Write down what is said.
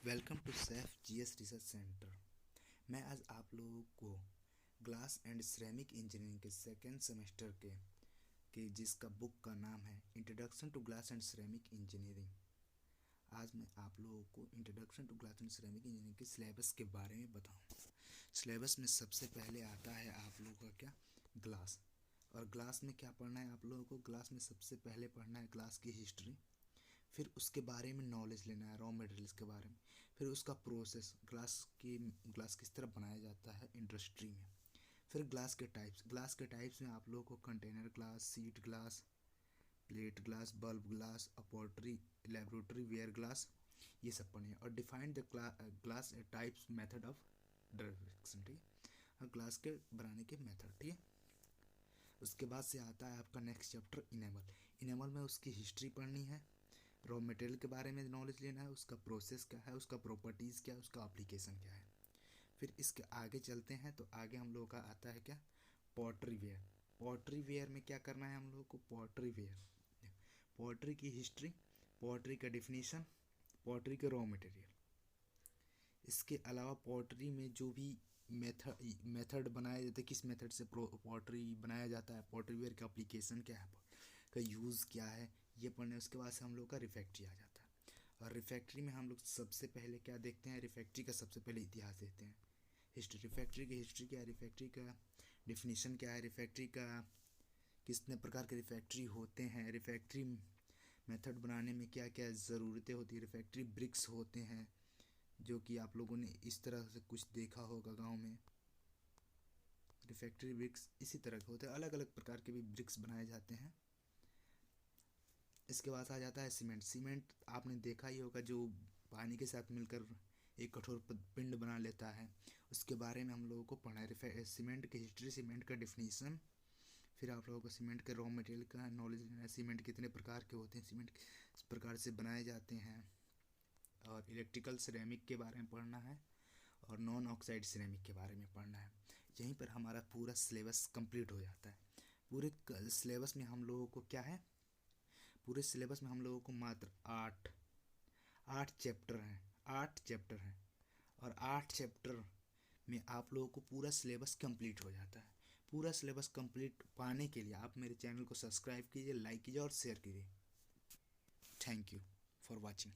Welcome to Saif GS research centre. मैं आज आप लोगों को ग्लास एंड सिरेमिक इंजीनियरिंग के सेकेंड सेमेस्टर के जिसका बुक का नाम है introduction to glass and ceramic engineering. आज मैं आप लोगों को introduction to glass and ceramic engineering के सिलेबस के बारे में बताऊँ। सिलेबस में सबसे पहले आता है आप लोगों का क्या, ग्लास। और ग्लास में क्या पढ़ना है आप लोगों को, ग्लास में सबसे पहले पढ़ना है ग्लास की हिस्ट्री, फिर उसके बारे में नॉलेज लेना है, रॉ मटेरियल्स के बारे में, फिर उसका प्रोसेस, ग्लास किस तरह बनाया जाता है इंडस्ट्री में, फिर ग्लास के टाइप्स में आप लोगों को container glass, sheet glass, plate glass, bulb glass, अपॉर्टरी, लेबोरेटरी वेयर ग्लास, ये सब पढ़े हैं। और define the glass types method of direction, ठीक है, और ग्लास के बनाने के मेथड, ठीक है। उसके बाद से आता है आपका नेक्स्ट चैप्टर इनेमल में उसकी हिस्ट्री पढ़नी है, रॉ मटेरियल के बारे में नॉलेज लेना है, उसका प्रोसेस क्या है, उसका प्रॉपर्टीज़ क्या है, उसका एप्लीकेशन क्या है। फिर इसके आगे चलते हैं तो आगे हम लोगों का आता है क्या, पॉटरी वेयर। पॉटरी वेयर में क्या करना है हम लोगों को, पॉटरी की हिस्ट्री, पॉटरी का डिफिनीशन, पॉटरी के रॉ मटेरियल। इसके अलावा पॉटरी में जो भी मेथड बनाए जाते हैं, किस मेथड से पॉटरी बनाया जाता है, पॉटरी वेयर का एप्लीकेशन क्या है, का यूज़ क्या है, ये पढ़ने। उसके बाद से हम लोग का रिफैक्ट्री आ जाता है। और रिफैक्ट्री में हम लोग सबसे पहले क्या देखते हैं, रिफैक्ट्री का सबसे पहले इतिहास देखते हैं, हिस्ट्री। रिफैक्ट्री की हिस्ट्री क्या है, रिफैक्ट्री का डिफिनीशन क्या है, रिफैक्ट्री का कितने प्रकार के रिफैक्ट्री होते हैं, रिफैक्ट्री मेथड बनाने में क्या क्या ज़रूरतें होती है, रिफैक्ट्री ब्रिक्स होते हैं जो कि आप लोगों ने इस तरह से कुछ देखा होगा गांव में। रिफैक्ट्री ब्रिक्स इसी तरह के होते हैं, अलग अलग प्रकार के भी ब्रिक्स बनाए जाते हैं। इसके बाद आ जाता है सीमेंट आपने देखा ही होगा, जो पानी के साथ मिलकर एक कठोर पिंड बना लेता है। उसके बारे में हम लोगों को पढ़ना है, सीमेंट की हिस्ट्री, सीमेंट का डिफिनीशन, फिर आप लोगों को सीमेंट के रॉ मटेरियल का नॉलेज लेना है, सीमेंट कितने प्रकार के होते हैं, सीमेंट किस प्रकार से बनाए जाते हैं, और इलेक्ट्रिकल सिरेमिक के बारे में पढ़ना है, और नॉन ऑक्साइड सिरेमिक के बारे में पढ़ना है। यहीं पर हमारा पूरा सिलेबस कंप्लीट हो जाता है। पूरे सिलेबस में हम लोगों को क्या है, पूरे सिलेबस में हम लोगों को मात्र आठ चैप्टर हैं और 8 चैप्टर में आप लोगों को पूरा सिलेबस कंप्लीट हो जाता है। पूरा सिलेबस कंप्लीट पाने के लिए आप मेरे चैनल को सब्सक्राइब कीजिए, लाइक कीजिए और शेयर कीजिए। Thank you for watching.